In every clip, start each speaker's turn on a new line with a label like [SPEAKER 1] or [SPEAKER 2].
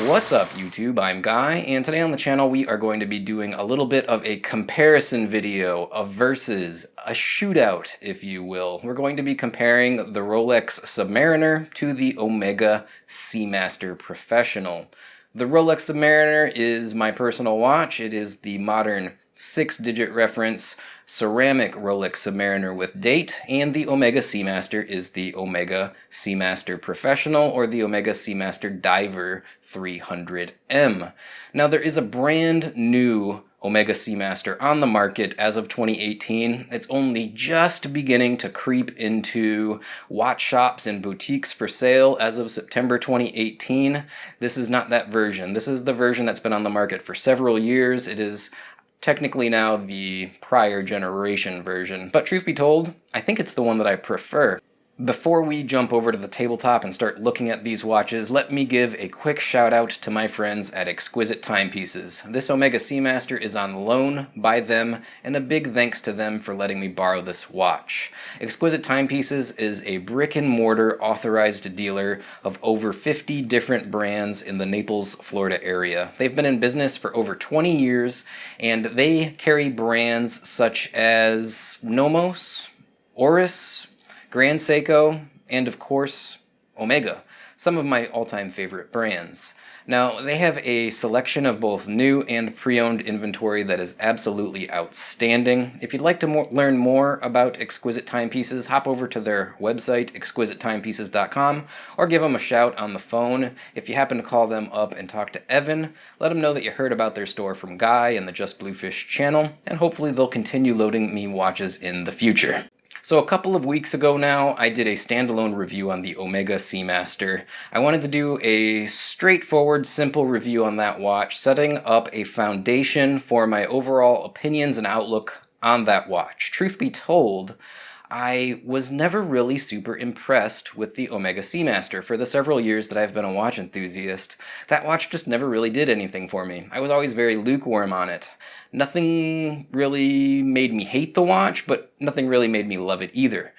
[SPEAKER 1] What's up YouTube, I'm Guy, and today on the channel we are going to be doing a little bit of a comparison video, a versus, a shootout if you will. We're going to be comparing the Rolex Submariner to the Omega Seamaster Professional. The Rolex Submariner is my personal watch. It is the modern 6-digit reference ceramic Rolex Submariner with date, and the Omega Seamaster is the Omega Seamaster Professional or the Omega Seamaster Diver 300M. Now there is a brand new Omega Seamaster on the market as of 2018. It's only just beginning to creep into watch shops and boutiques for sale as of September 2018. This is not that version. This is the version that's been on the market for several years. It is technically now the prior generation version, but truth be told, I think it's the one that I prefer. Before we jump over to the tabletop and start looking at these watches, let me give a quick shout out to my friends at Exquisite Timepieces. This Omega Seamaster is on loan by them, and a big thanks to them for letting me borrow this watch. Exquisite Timepieces is a brick and mortar authorized dealer of over 50 different brands in the Naples, Florida area. They've been in business for over 20 years, and they carry brands such as Nomos, Oris, Grand Seiko, and of course, Omega, some of my all-time favorite brands. Now, they have a selection of both new and pre-owned inventory that is absolutely outstanding. If you'd like to learn more about Exquisite Timepieces, hop over to their website, exquisitetimepieces.com, or give them a shout on the phone. If you happen to call them up and talk to Evan, let them know that you heard about their store from Guy and the JustBlueFish channel, and hopefully they'll continue loading me watches in the future. So a couple of weeks ago now, I did a standalone review on the Omega Seamaster. I wanted to do a straightforward, simple review on that watch, setting up a foundation for my overall opinions and outlook on that watch. Truth be told, I was never really super impressed with the Omega Seamaster. For the several years that I've been a watch enthusiast, that watch just never really did anything for me. I was always very lukewarm on it. Nothing really made me hate the watch, but nothing really made me love it either.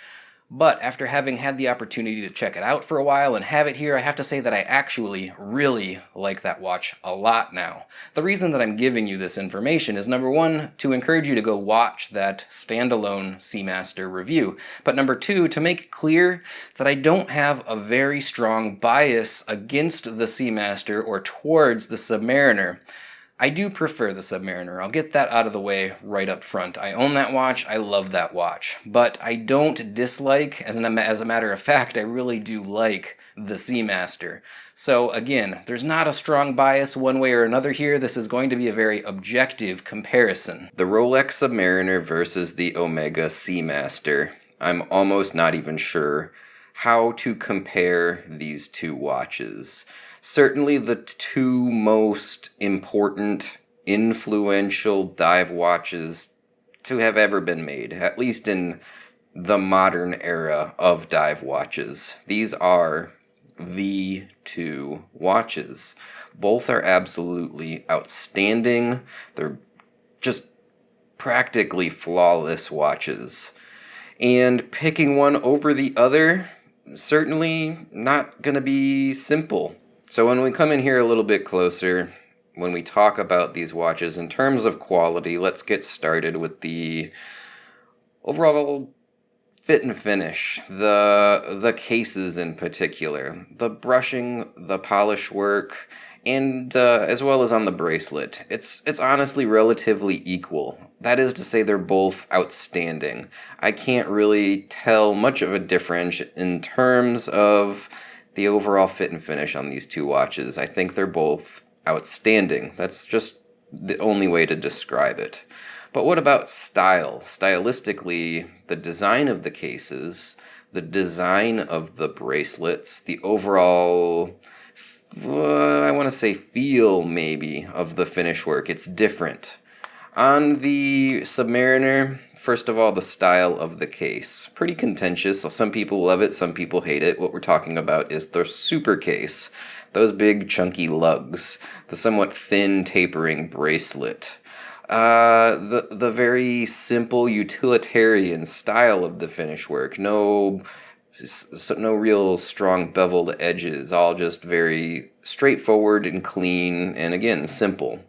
[SPEAKER 1] But after having had the opportunity to check it out for a while and have it here, I have to say that I actually really like that watch a lot now. The reason that I'm giving you this information is, number one, to encourage you to go watch that standalone Seamaster review. But number two, to make clear that I don't have a very strong bias against the Seamaster or towards the Submariner. I do prefer the Submariner. I'll get that out of the way right up front. I own that watch, I love that watch. But I don't dislike, as a matter of fact, I really do like the Seamaster. So again, there's not a strong bias one way or another here. This is going to be a very objective comparison. The Rolex Submariner versus the Omega Seamaster. I'm almost not even sure how to compare these two watches. Certainly the two most important, influential dive watches to have ever been made, at least in the modern era of dive watches. These are the two watches. Both are absolutely outstanding. They're just practically flawless watches. And picking one over the other, certainly not going to be simple. So when we come in here a little bit closer, when we talk about these watches in terms of quality, let's get started with the overall fit and finish, the cases in particular, the brushing, the polish work, and as well as on the bracelet. It's honestly relatively equal. That is to say, they're both outstanding. I can't really tell much of a difference in terms of the overall fit and finish on these two watches. I think they're both outstanding. That's just the only way to describe it. But what about style? Stylistically, the design of the cases, the design of the bracelets, the overall, I want to say feel maybe, of the finish work. It's different. On the Submariner, first of all, the style of the case. Pretty contentious. Some people love it, some people hate it. What we're talking about is the super case. Those big chunky lugs. The somewhat thin tapering bracelet. The very simple utilitarian style of the finish work. No So no real strong beveled edges, all just very straightforward and clean, and again, simple.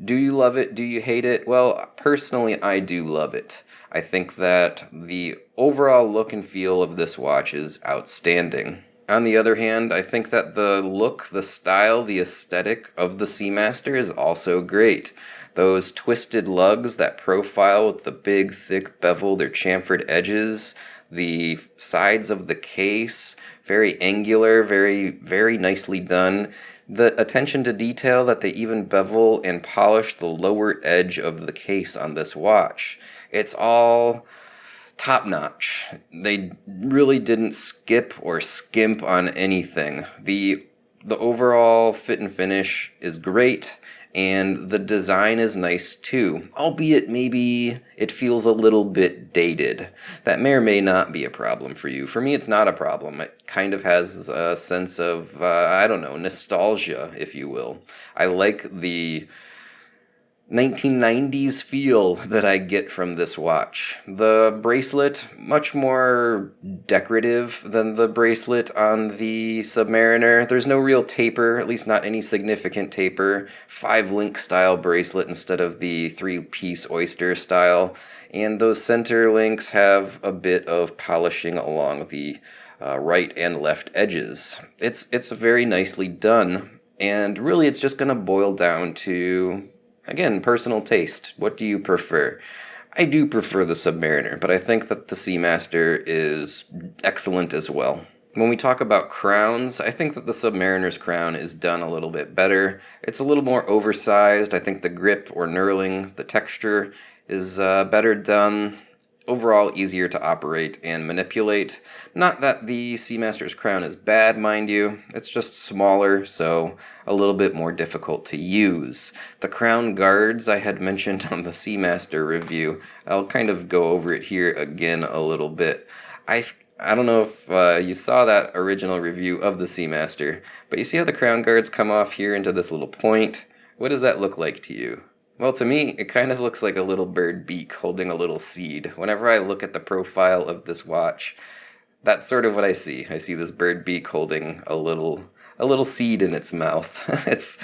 [SPEAKER 1] Do you love it? Do you hate it? Well, personally, I do love it. I think that the overall look and feel of this watch is outstanding. On the other hand, I think that the look, the style, the aesthetic of the Seamaster is also great. Those twisted lugs, that profile with the big, thick beveled or chamfered edges, the sides of the case, very angular, very, very nicely done. The attention to detail that they even bevel and polish the lower edge of the case on this watch. It's all top notch. They really didn't skip or skimp on anything. The overall fit and finish is great, and the design is nice too, albeit maybe it feels a little bit dated. That may or may not be a problem for you. For me, it's not a problem. It kind of has a sense of, I don't know, nostalgia, if you will. I like the 1990s feel that I get from this watch. The bracelet, much more decorative than the bracelet on the Submariner. There's no real taper, at least not any significant taper. 5-link style bracelet instead of the 3-piece oyster style. And those center links have a bit of polishing along the right and left edges. It's very nicely done, and really it's just going to boil down to, again, personal taste. What do you prefer? I do prefer the Submariner, but I think that the Seamaster is excellent as well. When we talk about crowns, I think that the Submariner's crown is done a little bit better. It's a little more oversized. I think the grip or knurling, the texture, is better done. Overall, easier to operate and manipulate. Not that the Seamaster's crown is bad, mind you. It's just smaller, so a little bit more difficult to use. The crown guards I had mentioned on the Seamaster review, I'll kind of go over it here again a little bit. I don't know if you saw that original review of the Seamaster, but you see how the crown guards come off here into this little point? What does that look like to you? Well, to me, it kind of looks like a little bird beak holding a little seed. Whenever I look at the profile of this watch, that's sort of what I see. I see this bird beak holding a little seed in its mouth. It's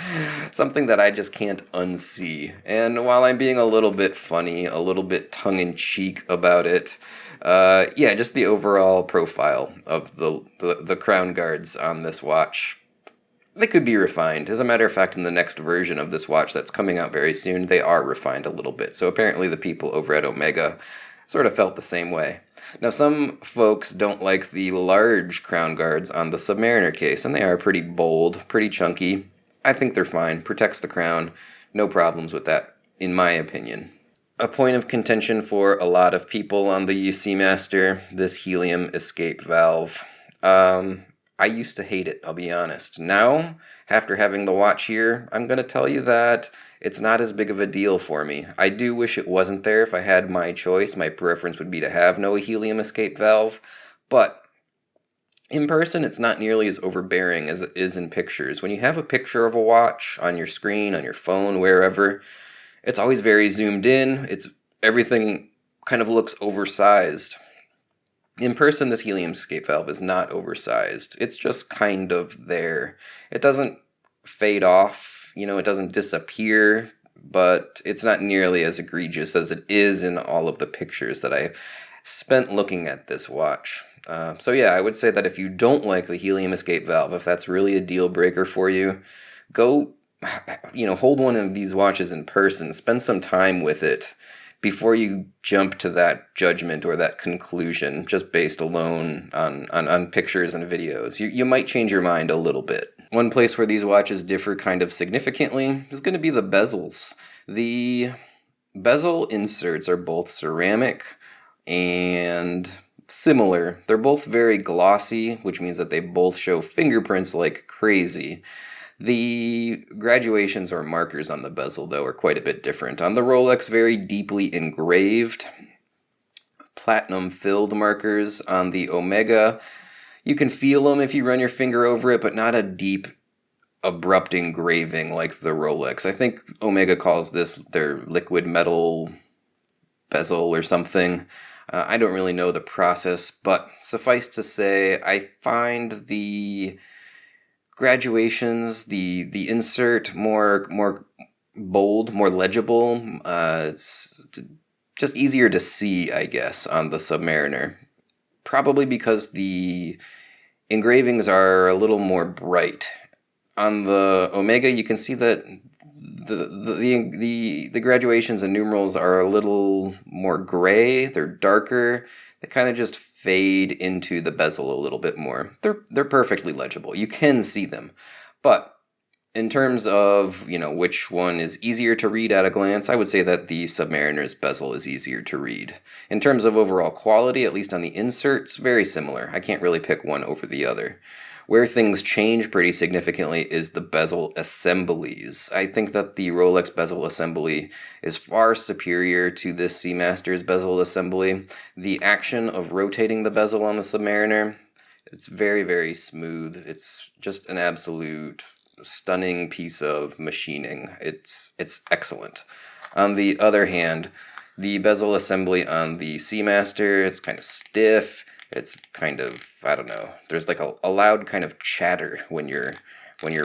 [SPEAKER 1] something that I just can't unsee. And while I'm being a little bit funny, a little bit tongue-in-cheek about it, yeah, just the overall profile of the crown guards on this watch, they could be refined. As a matter of fact, in the next version of this watch that's coming out very soon, they are refined a little bit. So apparently the people over at Omega sort of felt the same way. Now, some folks don't like the large crown guards on the Submariner case, and they are pretty bold, pretty chunky. I think they're fine. Protects the crown. No problems with that, in my opinion. A point of contention for a lot of people on the Seamaster, this helium escape valve. I used to hate it, I'll be honest. Now, after having the watch here, I'm going to tell you that it's not as big of a deal for me. I do wish it wasn't there. If I had my choice, my preference would be to have no helium escape valve. But in person, it's not nearly as overbearing as it is in pictures. When you have a picture of a watch on your screen, on your phone, wherever, it's always very zoomed in. Everything kind of looks oversized. In person, this helium escape valve is not oversized. It's just kind of there. It doesn't fade off, it doesn't disappear, but it's not nearly as egregious as it is in all of the pictures that I spent looking at this watch. So yeah, I would say that if you don't like the helium escape valve, if that's really a deal breaker for you, go, hold one of these watches in person, spend some time with it, before you jump to that judgment or that conclusion just based alone on pictures and videos. You might change your mind a little bit. One place where these watches differ kind of significantly is going to be the bezels. The bezel inserts are both ceramic and similar. They're both very glossy, which means that they both show fingerprints like crazy. The graduations or markers on the bezel, though, are quite a bit different. On the Rolex, very deeply engraved, platinum-filled markers. On the Omega, you can feel them if you run your finger over it, but not a deep, abrupt engraving like the Rolex. I think Omega calls this their liquid metal bezel or something. I don't really know the process, but suffice to say, I find the graduations, the insert more bold, more legible. It's just easier to see, I guess, on the Submariner. Probably because the engravings are a little more bright. On the Omega, you can see that the graduations and numerals are a little more gray. They're darker. They kind of just fade into the bezel a little bit more. They're perfectly legible. You can see them, but in terms of, which one is easier to read at a glance, I would say that the Submariner's bezel is easier to read. In terms of overall quality, at least on the inserts, very similar. I can't really pick one over the other. Where things change pretty significantly is the bezel assemblies. I think that the Rolex bezel assembly is far superior to this Seamaster's bezel assembly. The action of rotating the bezel on the Submariner, it's very, very smooth. It's just an absolute stunning piece of machining. It's excellent. On the other hand, the bezel assembly on the Seamaster, it's kind of stiff. It's kind of, I don't know, there's like a loud kind of chatter when you're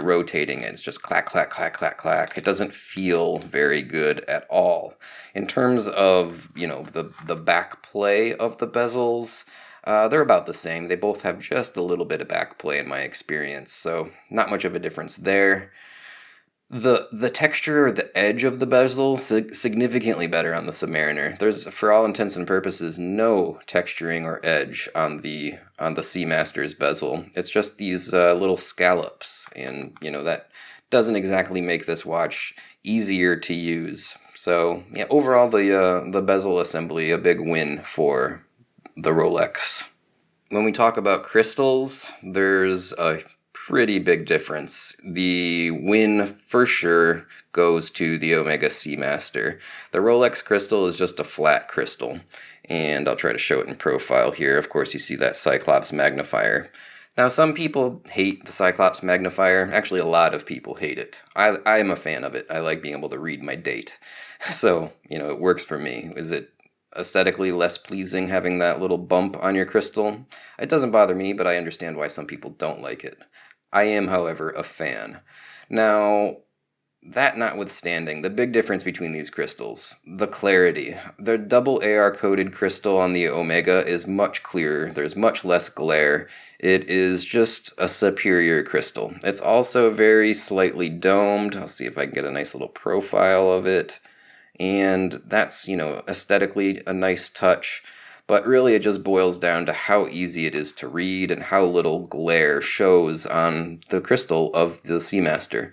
[SPEAKER 1] rotating it. It's just clack, clack, clack, clack, clack. It doesn't feel very good at all. In terms of, the back play of the bezels, they're about the same. They both have just a little bit of back play in my experience, so not much of a difference there. The texture or the edge of the bezel significantly better on the Submariner. There's, for all intents and purposes, no texturing or edge on the Seamaster's bezel. It's just these little scallops, and that doesn't exactly make this watch easier to use. So yeah, overall the bezel assembly, a big win for the Rolex. When we talk about crystals, there's a pretty big difference. The win for sure goes to the Omega Seamaster. The Rolex crystal is just a flat crystal, and I'll try to show it in profile here. Of course, you see that Cyclops magnifier. Now, some people hate the Cyclops magnifier. Actually, a lot of people hate it. I am a fan of it. I like being able to read my date. So, it works for me. Is it aesthetically less pleasing having that little bump on your crystal? It doesn't bother me, but I understand why some people don't like it. I am, however, a fan. Now, that notwithstanding, the big difference between these crystals, the clarity. The double AR-coated crystal on the Omega is much clearer. There's much less glare. It is just a superior crystal. It's also very slightly domed. I'll see if I can get a nice little profile of it. And that's, aesthetically a nice touch. But really it just boils down to how easy it is to read and how little glare shows on the crystal of the Seamaster.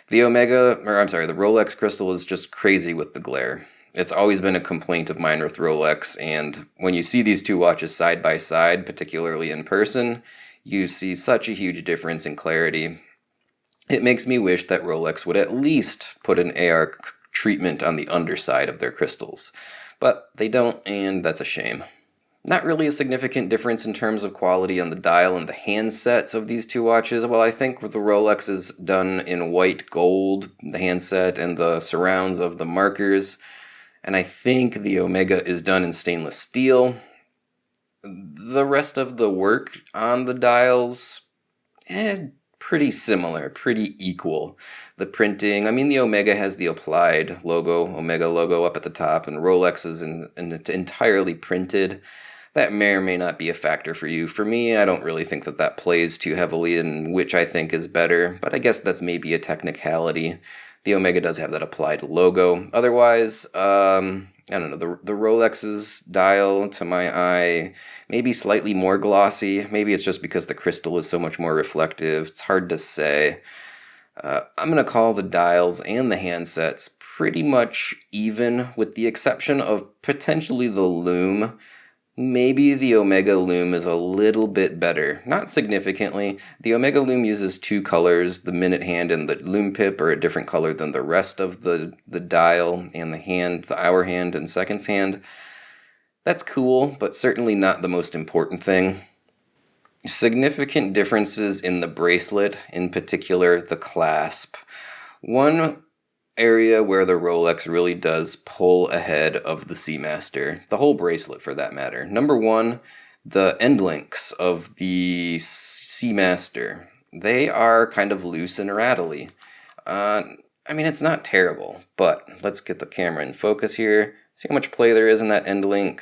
[SPEAKER 1] The Rolex crystal is just crazy with the glare. It's always been a complaint of mine with Rolex, and when you see these two watches side by side, particularly in person, you see such a huge difference in clarity. It makes me wish that Rolex would at least put an AR treatment on the underside of their crystals. But they don't, and that's a shame. Not really a significant difference in terms of quality on the dial and the handsets of these two watches. Well, I think the Rolex is done in white gold, the handset and the surrounds of the markers. And I think the Omega is done in stainless steel. The rest of the work on the dials, pretty similar, pretty equal. The printing, the Omega has the applied logo, Omega logo up at the top, and Rolex is entirely printed. That may or may not be a factor for you. For me, I don't really think that plays too heavily in which I think is better, but I guess that's maybe a technicality. The Omega does have that applied logo. Otherwise, I don't know, the Rolex's dial, to my eye, maybe slightly more glossy. Maybe it's just because the crystal is so much more reflective. It's hard to say. I'm going to call the dials and the handsets pretty much even, with the exception of potentially the lume. Maybe the Omega lume is a little bit better. Not significantly. The Omega lume uses two colors. The minute hand and the lume pip are a different color than the rest of the dial and the hand, the hour hand and seconds hand. That's cool, but certainly not the most important thing. Significant differences in the bracelet, in particular the clasp. One area where the Rolex really does pull ahead of the Seamaster, the whole bracelet for that matter. Number one, the end links of the Seamaster. They are kind of loose and rattly. I mean, it's not terrible, but let's get the camera in focus here. See how much play there is in that end link.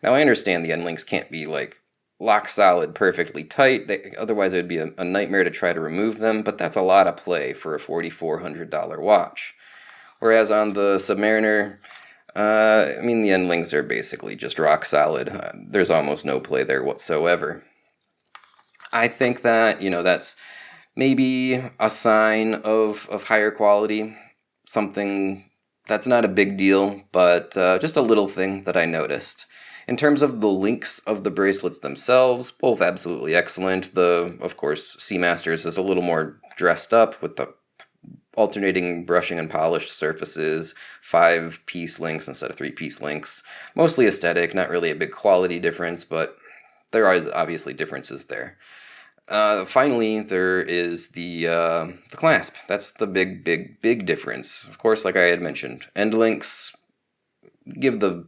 [SPEAKER 1] Now, I understand the end links can't be like lock solid, perfectly tight. Otherwise, it would be a nightmare to try to remove them, but that's a lot of play for a $4,400 watch. Whereas on the Submariner, I mean, the end links are basically just rock solid. There's almost no play there whatsoever. I think that, that's maybe a sign of higher quality. Something that's not a big deal, but just a little thing that I noticed. In terms of the links of the bracelets themselves, both absolutely excellent. Of course, Seamasters is a little more dressed up with the alternating brushing and polished surfaces, 5-piece links instead of 3-piece links. Mostly aesthetic, not really a big quality difference, but there are obviously differences there. Finally, there is the clasp. That's the big difference. Of course, like I had mentioned, end links, give the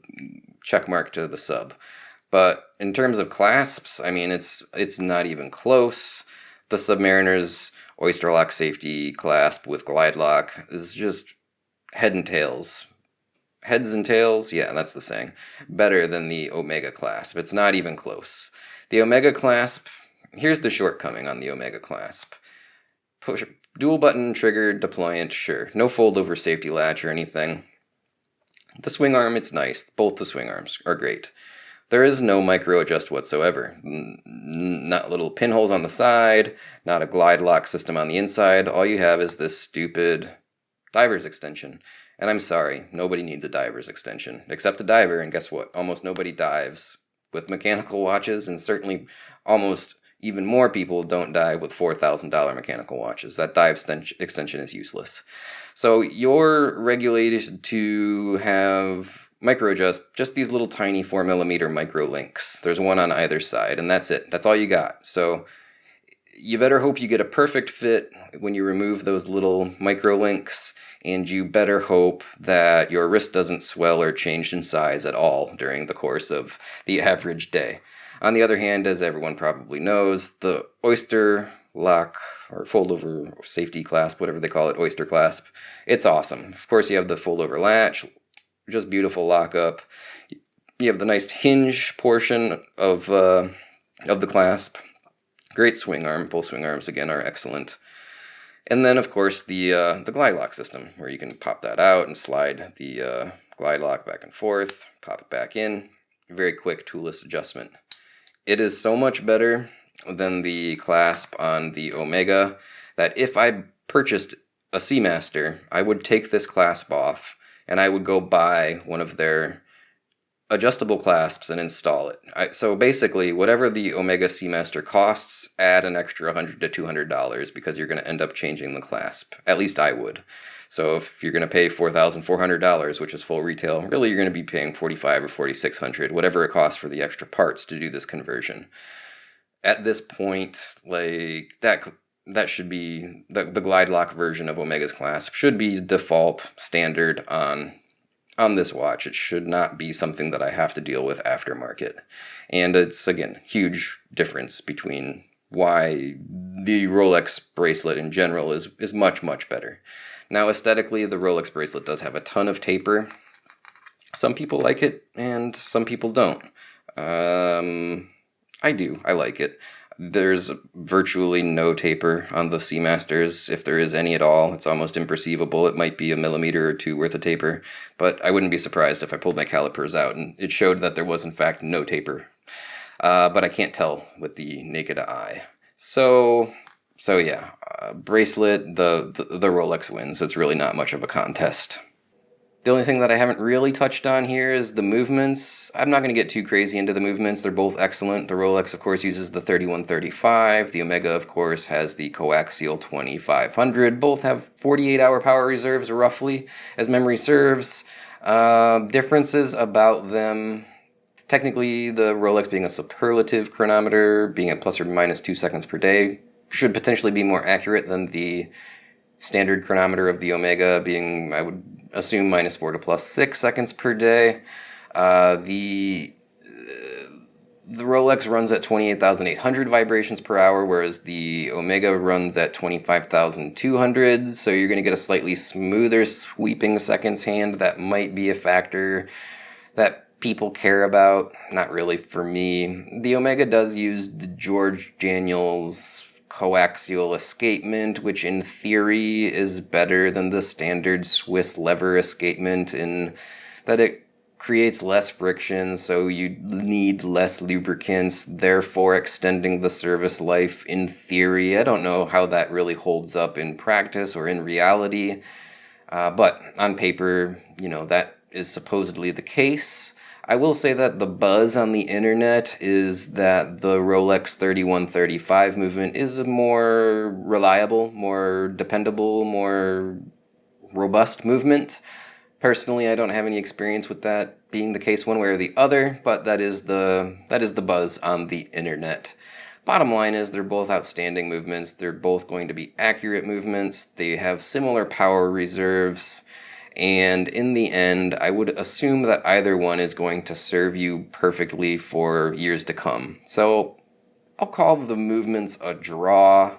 [SPEAKER 1] check mark to the sub. But in terms of clasps, I mean, it's not even close. The Submariner's Oyster Lock safety clasp with glide lock is just head and tails. Heads and tails, yeah, that's the saying. Better than the Omega clasp. It's not even close. The Omega clasp, here's the shortcoming on the Omega clasp. Push dual button trigger deployant, sure. No fold over safety latch or anything. The swing arm, it's nice. Both the swing arms are great. There is no micro adjust whatsoever. Not little pinholes on the side, not a glide lock system on the inside. All you have is this stupid diver's extension. And I'm sorry, nobody needs a diver's extension, except a diver, and guess what? Almost nobody dives with mechanical watches, and certainly almost even more people don't dive with $4,000 mechanical watches. That dive extension is useless. So you're regulated to have micro adjust, just these little tiny 4mm micro links. There's one on either side, and that's it. That's all you got. So you better hope you get a perfect fit when you remove those little micro links, and you better hope that your wrist doesn't swell or change in size at all during the course of the average day. On the other hand, as everyone probably knows, the Oyster Lock or fold over safety clasp, whatever they call it, Oyster clasp, it's awesome. Of course, you have the fold over latch, just beautiful lockup. You have the nice hinge portion of the clasp. Great swing arm. Both swing arms again are excellent. And then, of course, the glide lock system, where you can pop that out and slide the glide lock back and forth, pop it back in. Very quick toolless adjustment. It is so much better than the clasp on the Omega that if I purchased a Seamaster, I would take this clasp off and I would go buy one of their adjustable clasps and install it. So basically, whatever the Omega Seamaster costs, add an extra $100 to $200 because you're going to end up changing the clasp. At least I would. So if you're going to pay $4,400, which is full retail, really you're going to be paying $4,500 or $4,600, whatever it costs for the extra parts to do this conversion. At this point, like that should be the glide lock version of Omega's clasp should be default standard on this watch. It should not be something that I have to deal with aftermarket. And it's, again, huge difference between why the Rolex bracelet in general is much, much better. Now, aesthetically, the Rolex bracelet does have a ton of taper. Some people like it, and some people don't. I do. I like it. There's virtually no taper on the Seamasters. If there is any at all, it's almost imperceivable. It might be a millimeter or two worth of taper, but I wouldn't be surprised if I pulled my calipers out and it showed that there was in fact no taper. But I can't tell with the naked eye. So yeah, bracelet, the Rolex wins. It's really not much of a contest. The only thing that I haven't really touched on here is the movements. I'm not going to get too crazy into the movements. They're both excellent. The Rolex, of course, uses the 3135. The Omega, of course, has the coaxial 2500. Both have 48-hour power reserves, roughly, as memory serves. Differences about them. Technically, the Rolex being a superlative chronometer, being at plus or minus 2 seconds per day, should potentially be more accurate than the standard chronometer of the Omega being, I would assume, -4 to +6 seconds per day. The Rolex runs at 28,800 vibrations per hour, whereas the Omega runs at 25,200, so you're going to get a slightly smoother sweeping seconds hand. That might be a factor that people care about. Not really for me. The Omega does use the George Daniels coaxial escapement, which in theory is better than the standard Swiss lever escapement in that it creates less friction, so you need less lubricants, therefore extending the service life in theory. I don't know how that really holds up in practice or in reality, but on paper, that is supposedly the case. I will say that the buzz on the internet is that the Rolex 3135 movement is a more reliable, more dependable, more robust movement. Personally, I don't have any experience with that being the case one way or the other, but that is the buzz on the internet. Bottom line is they're both outstanding movements. They're both going to be accurate movements. They have similar power reserves, and in the end, I would assume that either one is going to serve you perfectly for years to come. So I'll call the movements a draw,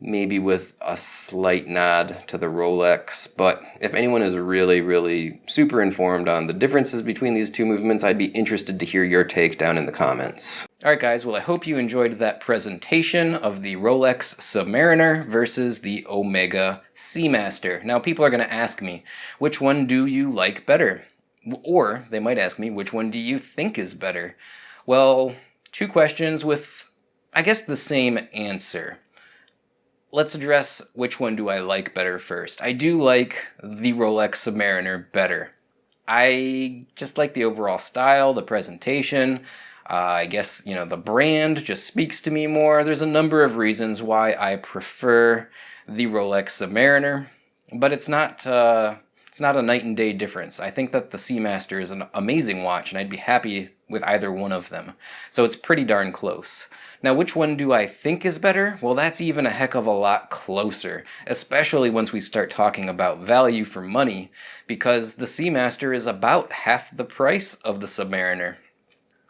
[SPEAKER 1] maybe with a slight nod to the Rolex, but if anyone is really, really super informed on the differences between these two movements, I'd be interested to hear your take down in the comments. Alright guys, well I hope you enjoyed that presentation of the Rolex Submariner versus the Omega Seamaster. Now people are going to ask me, which one do you like better? Or they might ask me, which one do you think is better? Well, two questions with, I guess, the same answer. Let's address which one do I like better first. I do like the Rolex Submariner better. I just like the overall style, the presentation. I guess, the brand just speaks to me more. There's a number of reasons why I prefer the Rolex Submariner, but it's not a night and day difference. I think that the Seamaster is an amazing watch, and I'd be happy with either one of them. So it's pretty darn close. Now, which one do I think is better? Well, that's even a heck of a lot closer, especially once we start talking about value for money, because the Seamaster is about half the price of the Submariner.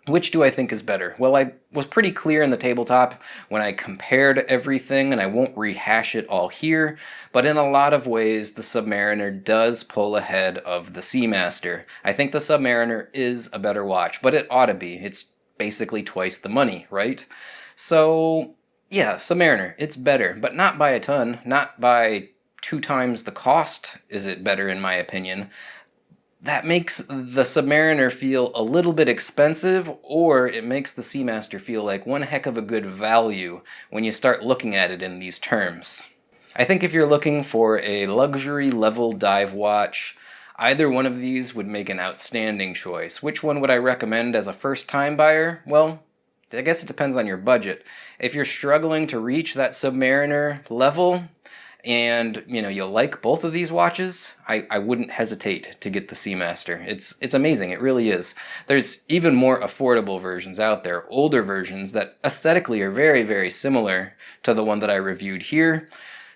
[SPEAKER 1] Which do I think is better? Well, I was pretty clear in the tabletop when I compared everything, and I won't rehash it all here, but in a lot of ways, the Submariner does pull ahead of the Seamaster. I think the Submariner is a better watch, but it ought to be. It's basically twice the money, right? So, yeah, Submariner, it's better, but not by a ton, not by 2 times the cost is it better in my opinion. That makes the Submariner feel a little bit expensive, or it makes the Seamaster feel like one heck of a good value when you start looking at it in these terms. I think if you're looking for a luxury level dive watch, either one of these would make an outstanding choice. Which one would I recommend as a first-time buyer? Well, I guess it depends on your budget. If you're struggling to reach that Submariner level, and you like both of these watches, I wouldn't hesitate to get the Seamaster. It's amazing, it really is. There's even more affordable versions out there, older versions that aesthetically are very, very similar to the one that I reviewed here,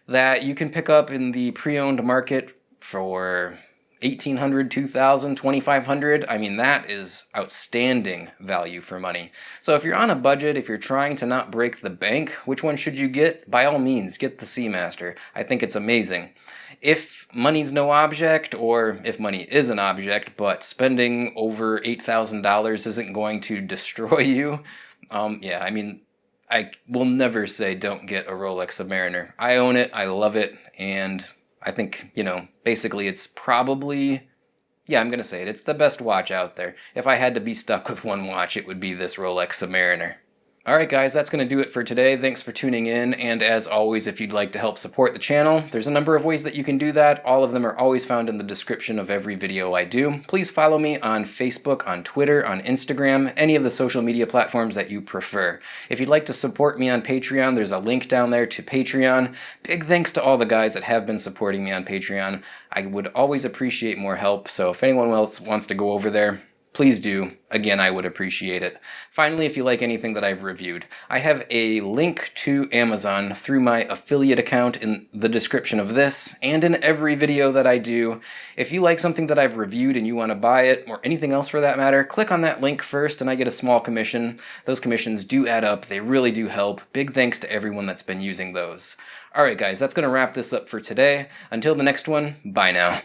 [SPEAKER 1] that you can pick up in the pre-owned market for $1,800, $2,000, $2,500. I mean, that is outstanding value for money. So if you're on a budget, if you're trying to not break the bank, which one should you get? By all means, get the Seamaster. I think it's amazing. If money's no object, or if money is an object, but spending over $8,000 isn't going to destroy you, yeah, I mean, I will never say don't get a Rolex Submariner. I own it, I love it, and I think, basically it's probably, yeah, I'm going to say it, it's the best watch out there. If I had to be stuck with one watch, it would be this Rolex Submariner. Alright guys, that's going to do it for today. Thanks for tuning in, and as always, if you'd like to help support the channel, there's a number of ways that you can do that. All of them are always found in the description of every video I do. Please follow me on Facebook, on Twitter, on Instagram, any of the social media platforms that you prefer. If you'd like to support me on Patreon, there's a link down there to Patreon. Big thanks to all the guys that have been supporting me on Patreon. I would always appreciate more help, so if anyone else wants to go over there, please do. Again, I would appreciate it. Finally, if you like anything that I've reviewed, I have a link to Amazon through my affiliate account in the description of this and in every video that I do. If you like something that I've reviewed and you want to buy it, or anything else for that matter, click on that link first and I get a small commission. Those commissions do add up. They really do help. Big thanks to everyone that's been using those. Alright guys, that's going to wrap this up for today. Until the next one, bye now.